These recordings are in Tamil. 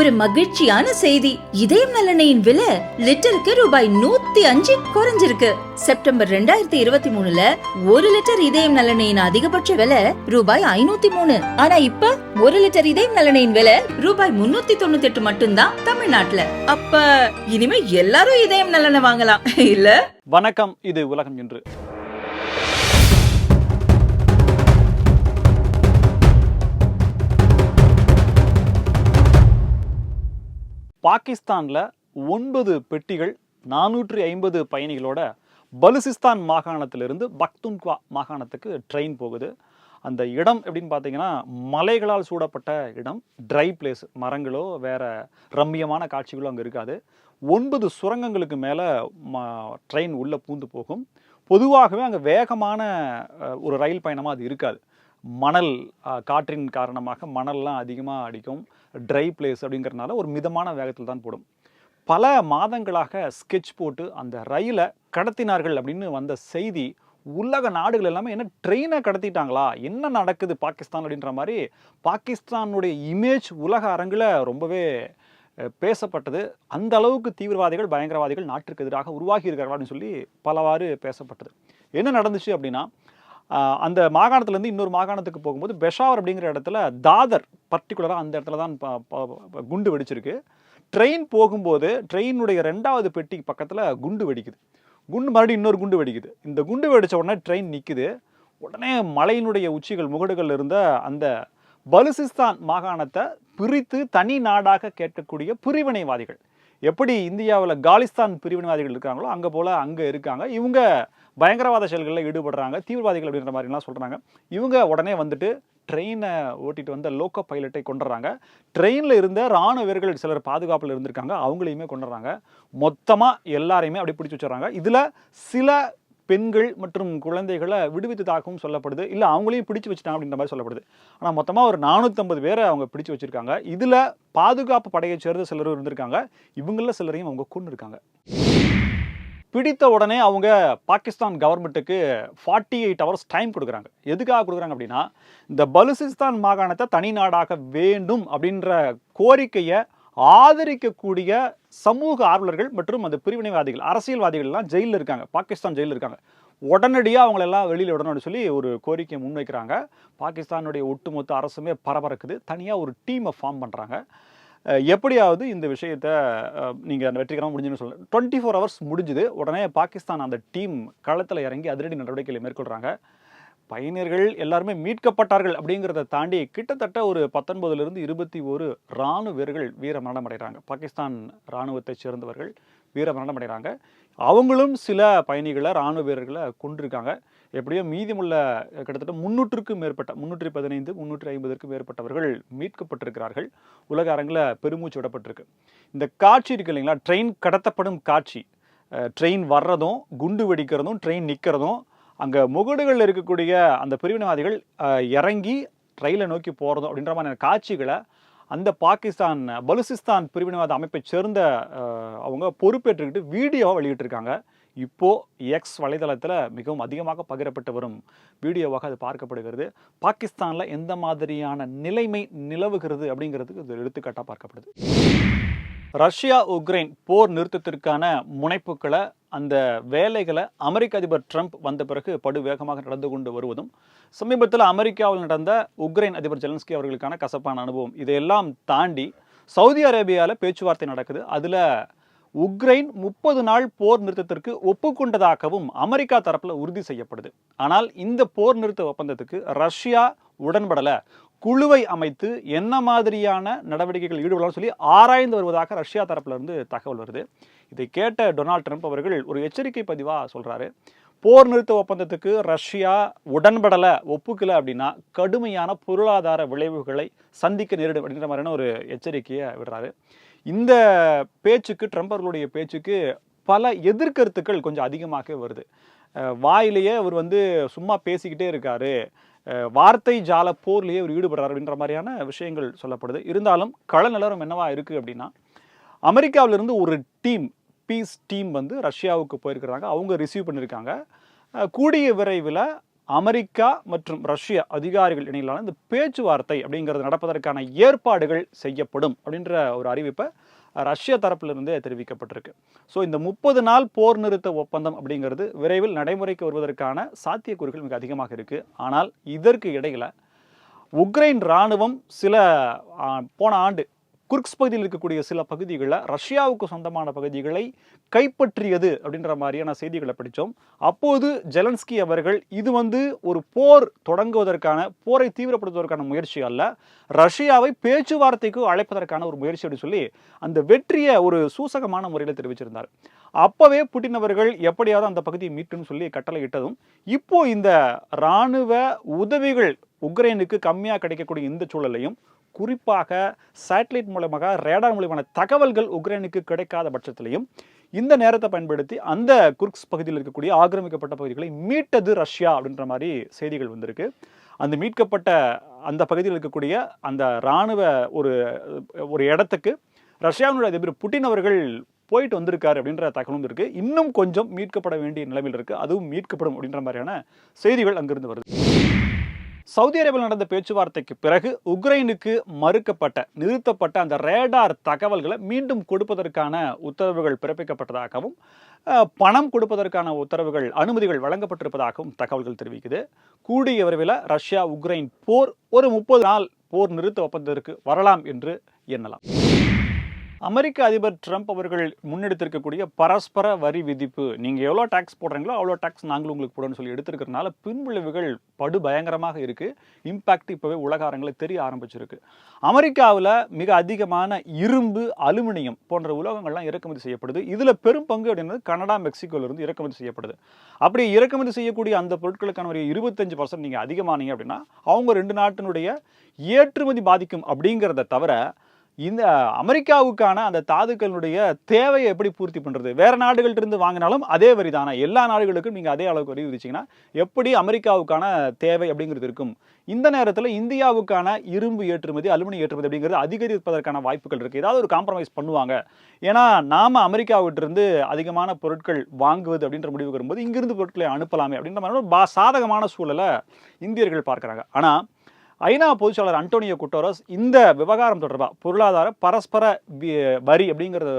ஒரு மகிழ்ச்சியான செய்தி. இதயம் நல்லெண்ணெயின் விலை லிட்டருக்கு ரூபாய் 105 குறைஞ்சிருக்கு. செப்டம்பர் 2023ல 1 லிட்டர் இதயம் நல்லெண்ணெயின் அதிகபட்ச விலை ரூபாய் 503. ஆனா இப்ப 1 லிட்டர் இதயம் நல்லெண்ணெயின் விலை ரூபாய் 398 மட்டும்தான் தமிழ்நாட்டுல. அப்ப இனிமே எல்லாரும் இதயம் நல்லெண்ணெய் வாங்கலாம் இல்ல? வணக்கம், இது உலகம் என்று. பாகிஸ்தானில் 9 பெட்டிகள் 450 பயணிகளோட பலுசிஸ்தான் மாகாணத்திலிருந்து பக்துன்குவா மாகாணத்துக்கு ட்ரெயின் போகுது. அந்த இடம் எப்படின்னு பார்த்தீங்கன்னா, மலைகளால் சூடப்பட்ட இடம், ட்ரை பிளேஸ், மரங்களோ வேற ரம்மியமான காட்சிகளோ அங்கே இருக்காது. 9 சுரங்கங்களுக்கு மேலே ட்ரெயின் உள்ளே பூந்து போகும். பொதுவாகவே அங்கே வேகமான ஒரு ரயில் பயணமாக அது இருக்காது. மணல், காற்றின் காரணமாக மணல்லாம் அதிகமாக அடிக்கும். ட்ரை பிளேஸ் அப்படிங்கிறதுனால ஒரு மிதமான வேகத்தில் தான் போடும். பல மாதங்களாக ஸ்கெட்ச் போட்டு அந்த ரயிலை கடத்தினார்கள் அப்படின்னு வந்த செய்தி உலக நாடுகள் எல்லாமே என்ன ட்ரெயினை கடத்திட்டாங்களா, என்ன நடக்குது பாகிஸ்தான் அப்படின்ற மாதிரி பாகிஸ்தானுடைய இமேஜ் உலக அரங்கில் ரொம்பவே பேசப்பட்டது. அந்த அளவுக்கு தீவிரவாதிகள், பயங்கரவாதிகள் நாட்டிற்கு எதிராக உருவாகி இருக்கிறார்கள் அப்படின்னு சொல்லி பலவாறு பேசப்பட்டது. என்ன நடந்துச்சு அப்படின்னா, அந்த மாகாணத்துலேருந்து இன்னொரு மாகாணத்துக்கு போகும்போது பெஷாவர் அப்படிங்கிற இடத்துல தாதர் பர்டிகுலராக அந்த இடத்துல தான் குண்டு வெடிச்சிருக்கு. ட்ரெயின் போகும்போது ட்ரெயினுடைய 2வது பெட்டி பக்கத்தில் குண்டு வெடிக்குது. குண்டு மறுபடியும் இன்னொரு குண்டு வெடிக்குது. இந்த குண்டு வெடித்த உடனே ட்ரெயின் நிற்குது. உடனே மலையினுடைய உச்சிகள், முகடுகள் இருந்த அந்த பலுசிஸ்தான் மாகாணத்தை பிரித்து தனி நாடாக கேட்கக்கூடிய பிரிவினைவாதிகள், எப்படி இந்தியாவில் காலிஸ்தான் பிரிவினைவாதிகள் இருக்காங்களோ அங்கே போல் அங்கே இருக்காங்க. இவங்க பயங்கரவாத செயல்களில் ஈடுபடுறாங்க, தீவிரவாதிகள் அப்படின்ற மாதிரிலாம் சொல்கிறாங்க. இவங்க உடனே வந்துட்டு ட்ரெயினை ஓட்டிட்டு வந்த லோக்கோ பைலட்டை கொண்டுறாங்க. ட்ரெயினில் இருந்த இராணுவ வீரர்கள் சிலர் பாதுகாப்பில் இருந்திருக்காங்க, அவங்களையுமே கொண்டுறாங்க. மொத்தமாக எல்லாரையுமே அப்படி பிடிச்சி வச்சுறாங்க. இதில் சில பெண்கள் மற்றும் குழந்தைகளை விடுவித்ததாகவும் சொல்லப்படுது. இல்லை அவங்களையும் பிடிச்சி வச்சுட்டாங்க அப்படின்ற மாதிரி சொல்லப்படுது. ஆனால் மொத்தமாக ஒரு 450 பேரை அவங்க பிடிச்சி வச்சுருக்காங்க. இதில் பாதுகாப்பு படையை சேர்ந்த சிலரும் இருந்திருக்காங்க. இவங்களில் சிலரையும் அவங்க கொண்டு இருக்காங்க. பிடித்த உடனே அவங்க பாகிஸ்தான் கவர்மெண்ட்டுக்கு 48 hours டைம் கொடுக்குறாங்க. எதுக்காக கொடுக்குறாங்க அப்படின்னா, இந்த பலுசிஸ்தான் மாகாணத்தை தனி நாடாக வேண்டும் அப்படின்ற கோரிக்கையை ஆதரிக்கக்கூடிய சமூக ஆர்வலர்கள் மற்றும் அந்த பிரிவினைவாதிகள், அரசியல்வாதிகள்லாம் ஜெயிலில் இருக்காங்க, பாகிஸ்தான் ஜெயிலில் இருக்காங்க. உடனடியாக அவங்களெல்லாம் வெளியில் விடணும்னு சொல்லி ஒரு கோரிக்கையை முன்வைக்கிறாங்க. பாகிஸ்தானுடைய ஒட்டுமொத்த அரசுமே பரபரக்குது. தனியாக ஒரு டீமை ஃபார்ம் பண்ணுறாங்க. எப்படியாவது இந்த விஷயத்தை நீங்கள் வெற்றிகரமாக முடிஞ்சுன்னு சொல்ல 24 hours முடிஞ்சுது. உடனே பாகிஸ்தான் அந்த டீம் களத்தில் இறங்கி அதிரடி நடவடிக்கைகளை மேற்கொள்கிறாங்க. பயணியர்கள் எல்லாருமே மீட்கப்பட்டார்கள் அப்படிங்கிறத தாண்டி கிட்டத்தட்ட ஒரு 19லிருந்து 21 இராணுவ வீரர்கள் வீர மரணம் அடைகிறாங்க. பாகிஸ்தான் இராணுவத்தை சேர்ந்தவர்கள் வீர மரணம் அடைகிறாங்க. அவங்களும் சில பயணிகளை, இராணுவ வீரர்களை கொண்டிருக்காங்க. எப்படியோ மீதமுள்ள கிட்டத்தட்ட 300க்கும் மேற்பட்ட 315 350க்கும் மேற்பட்டவர்கள் மீட்கப்பட்டிருக்கிறார்கள். உலக அரங்கில் பெருமூச்சு விடப்பட்டிருக்கு. இந்த காட்சி இருக்கு இல்லைங்களா, ட்ரெயின் கடத்தப்படும் காட்சி, ட்ரெயின் வர்றதும் குண்டு வெடிக்கிறதும் ட்ரெயின் நிற்கிறதும், அங்கே முகடுகளில் இருக்கக்கூடிய அந்த பிரிவினைவாதிகள் இறங்கி ரயிலை நோக்கி போகிறதும் அப்படின்ற மாதிரியான காட்சிகளை அந்த பாகிஸ்தான் பலுசிஸ்தான் பிரிவினைவாத அமைப்பை சேர்ந்த அவங்க பொறுப்பேற்றுக்கிட்டு வீடியோவை வெளியிட்டிருக்காங்க. இப்போது எக்ஸ் வலைதளத்தில் மிகவும் அதிகமாக பகிரப்பட்டு வரும் வீடியோவாக அது பார்க்கப்படுகிறது. பாகிஸ்தானில் எந்த மாதிரியான நிலைமை நிலவுகிறது அப்படிங்கிறதுக்கு இது எடுத்துக்காட்டாக பார்க்கப்படுது. ரஷ்யா உக்ரைன் போர் நிறுத்தத்திற்கான முனைப்புகளை, அந்த வேலைகளை அமெரிக்க அதிபர் ட்ரம்ப் வந்த பிறகு படு வேகமாக நடந்து கொண்டு வருவதும், சமீபத்தில் அமெரிக்காவில் நடந்த உக்ரைன் அதிபர் ஜெலன்ஸ்கி அவர்களுக்கான கசப்பான அனுபவம், இதையெல்லாம் தாண்டி சவுதி அரேபியாவில் பேச்சுவார்த்தை நடக்குது. அதில் உக்ரைன் 30 நாள் போர் நிறுத்தத்திற்கு ஒப்புக்கொண்டதாகவும் அமெரிக்கா தரப்பில் உறுதி செய்யப்படுது. ஆனால் இந்த போர் நிறுத்த ஒப்பந்தத்துக்கு ரஷ்யா உடன்படலை. குழுவை அமைத்து என்ன மாதிரியான நடவடிக்கைகள் ஈடுபடலாம் சொல்லி ஆராய்ந்து வருவதாக ரஷ்யா தரப்புல இருந்து தகவல் வருது. இதை கேட்ட டொனால்ட் ட்ரம்ப் அவர்கள் ஒரு எச்சரிக்கை பதிவாக சொல்றாரு. போர் நிறுத்த ஒப்பந்தத்துக்கு ரஷ்யா உடன்படலை, ஒப்புக்கல அப்படின்னா கடுமையான பொருளாதார விளைவுகளை சந்திக்க நேரிடும் அப்படின்ற மாதிரியான ஒரு எச்சரிக்கையை விடுறாரு. இந்த பேச்சுக்கு, ட்ரம்ப் அவர்களுடைய பேச்சுக்கு பல எதிர்கருத்துக்கள் கொஞ்சம் அதிகமாக வருது. வாயிலேயே அவர் சும்மா பேசிக்கிட்டே இருக்காரு, வார்த்தை ஜால போர்லேயே அவர் ஈடுபடுறாரு அப்படின்ற மாதிரியான விஷயங்கள் சொல்லப்படுது. இருந்தாலும் கள நிலவரம் என்னவா இருக்குது அப்படின்னா, அமெரிக்காவிலிருந்து ஒரு டீம், பீஸ் டீம் ரஷ்யாவுக்கு போயிருக்கிறாங்க. அவங்க ரிசீவ் பண்ணியிருக்காங்க. கூடிய விரைவில் அமெரிக்கா மற்றும் ரஷ்ய அதிகாரிகள் இடையிலான இந்த பேச்சுவார்த்தை அப்படிங்கிறது நடப்பதற்கான ஏற்பாடுகள் செய்யப்படும் அப்படின்ற ஒரு அறிவிப்பை ரஷ்ய தரப்பிலிருந்தே தெரிவிக்கப்பட்டிருக்கு. ஸோ இந்த 30 நாள் போர் நிறுத்த ஒப்பந்தம் அப்படிங்கிறது விரைவில் நடைமுறைக்கு வருவதற்கான சாத்தியக்கூறுகள் மிக அதிகமாக இருக்குது. ஆனால் இதற்கு இடையில் உக்ரைன் இராணுவம் போன ஆண்டு குர்க்ஸ் பகுதியில் இருக்கக்கூடிய சில பகுதிகளில் ரஷ்யாவுக்கு சொந்தமான பகுதிகளை கைப்பற்றியது அப்படின்ற மாதிரியான செய்திகளை படித்தோம். அப்போது ஜெலன்ஸ்கி அவர்கள் இது ஒரு போர் தொடங்குவதற்கான, போரை தீவிரப்படுத்துவதற்கான முயற்சி அல்ல, ரஷ்யாவை பேச்சுவார்த்தைக்கு அழைப்பதற்கான ஒரு முயற்சி அப்படின்னு சொல்லி அந்த வெற்றியை ஒரு சூசகமான முறையில் தெரிவிச்சிருந்தார். அப்பவே புட்டின் அவர்கள் எப்படியாவது அந்த பகுதியை மீட்கணும்னு சொல்லி கட்டளை இட்டதும் இப்போ இந்த இராணுவ உதவிகள் உக்ரைனுக்கு கம்மியாக கிடைக்கக்கூடிய இந்த சூழலையும், குறிப்பாக சேட்டலைட் மூலமாக ரேடார் மூலமான தகவல்கள் உக்ரைனுக்கு கிடைக்காத பட்சத்திலையும் இந்த நேரத்தை பயன்படுத்தி அந்த குர்க்ஸ் பகுதியில் இருக்கக்கூடிய ஆக்கிரமிக்கப்பட்ட பகுதிகளை மீட்டது ரஷ்யா அப்படின்ற மாதிரி செய்திகள் வந்திருக்கு. அந்த மீட்கப்பட்ட அந்த பகுதியில் இருக்கக்கூடிய அந்த இராணுவ ஒரு இடத்துக்கு ரஷ்யாவினுடைய அதிபர் புட்டின் அவர்கள் போயிட்டு வந்திருக்காரு அப்படின்ற தகவலும் இருக்கு. இன்னும் கொஞ்சம் மீட்கப்பட வேண்டிய நிலைமையில் இருக்கு, அதுவும் மீட்கப்படும் அப்படின்ற மாதிரியான செய்திகள் அங்கிருந்து வருது. சவுதி அரேபியாவில் நடந்த பேச்சுவார்த்தைக்கு பிறகு உக்ரைனுக்கு நிறுத்தப்பட்ட அந்த ரேடார் தகவல்களை மீண்டும் கொடுப்பதற்கான உத்தரவுகள் பிறப்பிக்கப்பட்டதாகவும், பணம் கொடுப்பதற்கான அனுமதிகள் வழங்கப்பட்டிருப்பதாகவும் தகவல்கள் தெரிவிக்குது. கூடிய விரைவில் ரஷ்யா உக்ரைன் போர் ஒரு 30 நாள் போர் நிறுத்த ஒப்பந்தத்திற்கு வரலாம் என்று எண்ணலாம். அமெரிக்க அதிபர் ட்ரம்ப் அவர்கள் முன்னெடுத்திருக்கக்கூடிய பரஸ்பர வரி விதிப்பு, நீங்கள் எவ்வளோ டாக்ஸ் போடுறீங்களோ அவ்வளோ டாக்ஸ் நாங்களும் உங்களுக்கு போடணும்னு சொல்லி எடுத்திருக்கிறதுனால பின்விளைவுகள் படு பயங்கரமாக இருக்குது. இம்பாக்ட் இப்போவே உலக அரங்கில் தெரிய ஆரம்பிச்சிருக்கு. அமெரிக்காவில் மிக அதிகமான இரும்பு, அலுமினியம் போன்ற உலோகங்கள்லாம் இறக்குமதி செய்யப்படுது. இதில் பெரும் பங்கு அப்படின்றது கனடா, மெக்சிகோவிலிருந்து இறக்குமதி செய்யப்படுது. அப்படி இறக்குமதி செய்யக்கூடிய அந்த பொருட்களுக்கான ஒரு 25% நீங்கள் அதிகமானீங்க அப்படின்னா அவங்க 2 நாட்டினுடைய ஏற்றுமதி பாதிக்கும். அப்படிங்கிறத தவிர இந்த அமெரிக்காவுக்கான அந்த தாதுக்களுடைய தேவையை எப்படி பூர்த்தி பண்ணுறது? வேறு நாடுகள்கிட்ட இருந்து வாங்கினாலும் அதே வரி தானே, எல்லா நாடுகளுக்கும் நீங்கள் அதே அளவுக்கு வரி விதிச்சிங்கன்னா எப்படி அமெரிக்காவுக்கான தேவை அப்படிங்கிறது இருக்கும்? இந்த நேரத்தில் இந்தியாவுக்கான இரும்பு ஏற்றுமதி, அலுமினியம் ஏற்றுமதி அப்படிங்கிறது அதிகரிப்பதற்கான வாய்ப்புகள் இருக்குது. ஏதாவது ஒரு காம்ப்ரமைஸ் பண்ணுவாங்க. ஏன்னா நாம் அமெரிக்காவிட்டிருந்து அதிகமான பொருட்கள் வாங்குவது அப்படின்ற முடிவு வரும்போது இங்கிருந்து பொருட்களை அனுப்பலாமே அப்படின்ற மாதிரி ஒரு சாதகமான சூழலை இந்தியர்கள் பார்க்குறாங்க. ஆனால் ஐநா பொதுச்செயலாளர் அன்டோனியோ குட்டரஸ் இந்த விவகாரம் தொடர்பாக பொருளாதார பரஸ்பர வரி அப்படிங்கிறத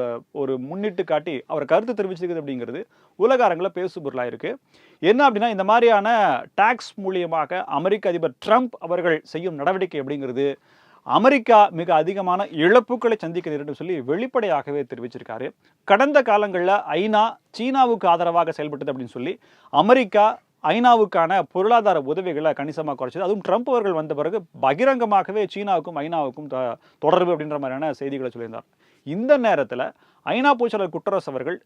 ஒரு முன்னிட்டு காட்டி அவர் கருத்து தெரிவிச்சிருக்குது. அப்படிங்கிறது உலக அரங்கில் பேசு பொருளாக இருக்குது. என்ன அப்படின்னா, இந்த மாதிரியான டாக்ஸ் மூலியமாக அமெரிக்க அதிபர் ட்ரம்ப் அவர்கள் செய்யும் நடவடிக்கை அப்படிங்கிறது அமெரிக்கா மிக அதிகமான இழப்புகளை சந்திக்க நேரிடும் சொல்லி வெளிப்படையாகவே தெரிவிச்சிருக்காரு. கடந்த காலங்களில் ஐநா சீனாவுக்கு ஆதரவாக செயல்பட்டது அப்படின்னு சொல்லி அமெரிக்கா ஐநாவுக்கான பொருளாதார உதவிகளை கணிசமாக குறைச்சது. அதுவும் ட்ரம்ப் அவர்கள் வந்த பிறகு பகிரங்கமாகவே சீனாவுக்கும் ஐநாவுக்கும் தொடர்பு அப்படின்ற மாதிரியான செய்திகளை சொல்லியிருந்தார். இந்த நேரத்தில் ஐநா பொதுச்செயலாளர் குட்டரஸ் அவர்கள்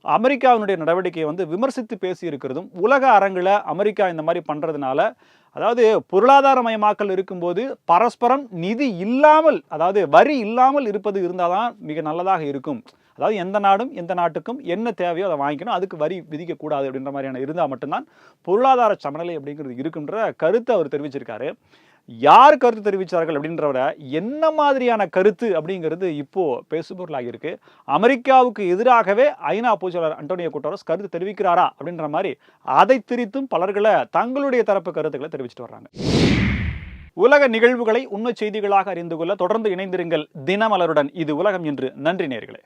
அமெரிக்காவினுடைய நடவடிக்கையை விமர்சித்து பேசியிருக்கிறதும், உலக அரங்கில் அமெரிக்கா இந்த மாதிரி பண்ணுறதுனால, அதாவது பொருளாதாரமயமாக்கல் இருக்கும்போது பரஸ்பரம் நிதி இல்லாமல், அதாவது வரி இல்லாமல் இருந்தால் தான் மிக நல்லதாக இருக்கும். அதாவது எந்த நாடும் எந்த நாட்டுக்கும் என்ன தேவையோ அதை வாங்கிக்கணும், அதுக்கு வரி விதிக்கக்கூடாது அப்படின்ற மாதிரியான இருந்தால் மட்டும்தான் பொருளாதார சமநிலை அப்படிங்கிறது இருக்குன்ற கருத்தை அவர் தெரிவிச்சிருக்காரு. யார் கருத்து தெரிவித்தார்கள் அப்படின்றவரை என்ன மாதிரியான கருத்து அப்படிங்கிறது இப்போ பேசுபொருளாகி இருக்கு. அமெரிக்காவுக்கு எதிராகவே ஐநா பொதுச்செயலாளர் அன்டோனியோ குட்டரஸ் கருத்து தெரிவிக்கிறாரா அப்படின்ற மாதிரி அதை திரித்தும் பலர்களை தங்களுடைய தரப்பு கருத்துக்களை தெரிவிச்சுட்டு வர்றாங்க. உலக நிகழ்வுகளை உண்மை செய்திகளாக அறிந்து கொள்ள தொடர்ந்து இணைந்திருங்கள் தினமலருடன். இது உலகம் என்று. நன்றி நேயர்களே.